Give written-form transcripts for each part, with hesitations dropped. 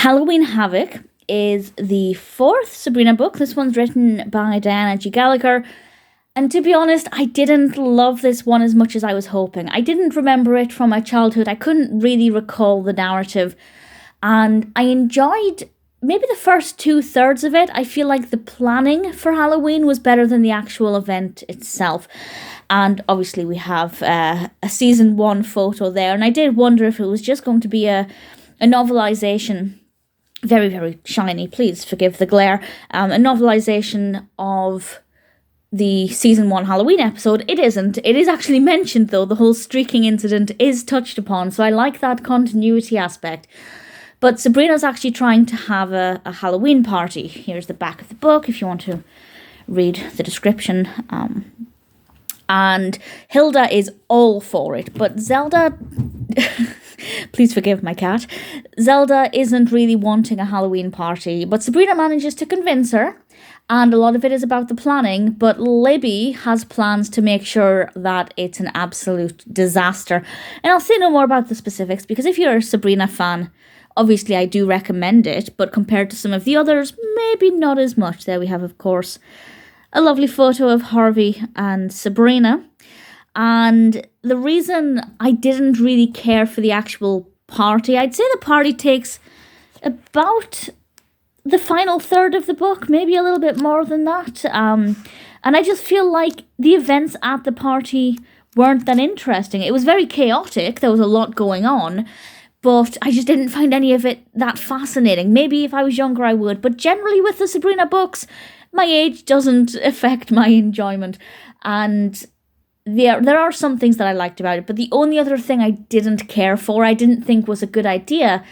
Halloween Havoc is the fourth Sabrina book. This one's written by Diana G. Gallagher. And to be honest, I didn't love this one as much as I was hoping. I didn't remember it from my childhood. I couldn't really recall the narrative. And I enjoyed maybe the first 2/3 of it. I feel like the planning for Halloween was better than the actual event itself. And obviously we have a season 1 photo there. And I did wonder if it was just going to be a novelization. Very, very shiny, please forgive the glare. A novelization of the season 1 Halloween episode. It isn't. It is actually mentioned, though. The whole streaking incident is touched upon, so I like that continuity aspect. But Sabrina's actually trying to have a Halloween party. Here's the back of the book if you want to read the description. And Hilda is all for it, but Zelda... Please forgive my cat. Zelda isn't really wanting a Halloween party, but Sabrina manages to convince her, and a lot of it is about the planning, but Libby has plans to make sure that it's an absolute disaster. And I'll say no more about the specifics, because if you're a Sabrina fan, obviously I do recommend it, but compared to some of the others, maybe not as much. There we have, of course, a lovely photo of Harvey and Sabrina. And the reason I didn't really care for the actual party, I'd say the party takes about the final third of the book, maybe a little bit more than that. And I just feel like the events at the party weren't that interesting. It was very chaotic. There was a lot going on, but I just didn't find any of it that fascinating. Maybe if I was younger, I would. But generally with the Sabrina books, my age doesn't affect my enjoyment. And there are some things that I liked about it, but the only other thing I didn't care for, I didn't think was a good idea,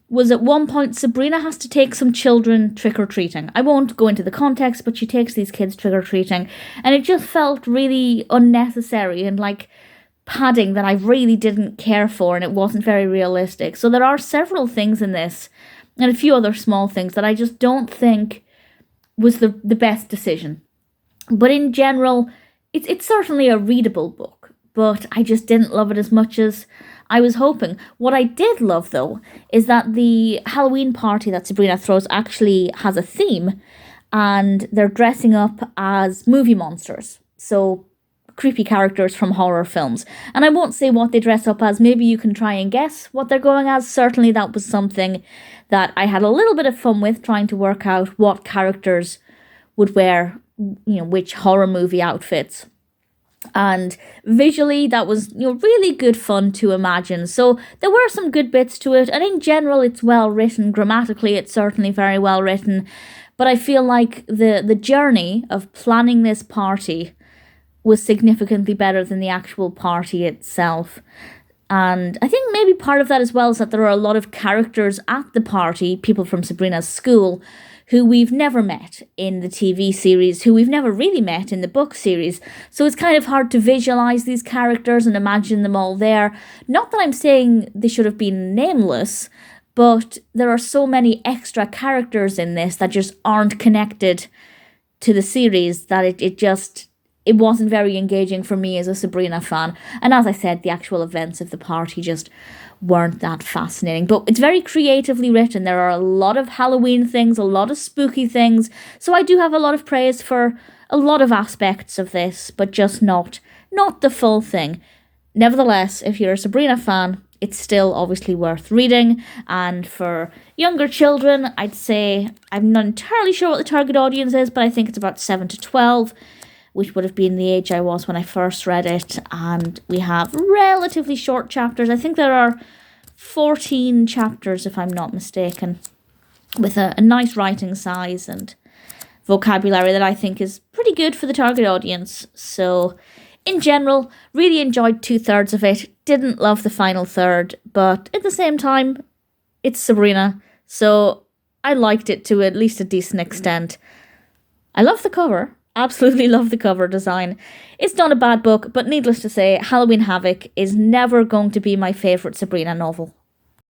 was at one point Sabrina has to take some children trick-or-treating. I won't go into the context, but she takes these kids trick-or-treating, and it just felt really unnecessary and like padding that I really didn't care for, and it wasn't very realistic. So there are several things in this, and a few other small things that I just don't think was the best decision. But in general, it's certainly a readable book, but I just didn't love it as much as I was hoping. What I did love, though, is that the Halloween party that Sabrina throws actually has a theme, and they're dressing up as movie monsters. So creepy characters from horror films. And I won't say what they dress up as. Maybe you can try and guess what they're going as. Certainly that was something that I had a little bit of fun with, trying to work out what characters would wear, which horror movie outfits. And visually that was really good fun to imagine. So there were some good bits to it, and in general it's well written. Grammatically it's certainly very well written, but I feel like the journey of planning this party was significantly better than the actual party itself. And I think maybe part of that as well is that there are a lot of characters at the party, people from Sabrina's school, who we've never met in the TV series, who we've never really met in the book series. So it's kind of hard to visualize these characters and imagine them all there. Not that I'm saying they should have been nameless, but there are so many extra characters in this that just aren't connected to the series that it wasn't very engaging for me as a Sabrina fan. And as I said, the actual events of the party just weren't that fascinating. But it's very creatively written. There are a lot of Halloween things, a lot of spooky things. So I do have a lot of praise for a lot of aspects of this, but just not the full thing. Nevertheless, if you're a Sabrina fan, it's still obviously worth reading. And for younger children, I'd say, I'm not entirely sure what the target audience is, but I think it's about 7 to 12. Which would have been the age I was when I first read it. And we have relatively short chapters. I think there are 14 chapters, if I'm not mistaken, with a nice writing size and vocabulary that I think is pretty good for the target audience. So, in general, really enjoyed 2/3 of it. Didn't love the final third, but at the same time, it's Sabrina. So, I liked it to at least a decent extent. I love the cover. Absolutely love the cover design. It's not a bad book, but needless to say, Halloween Havoc is never going to be my favourite Sabrina novel.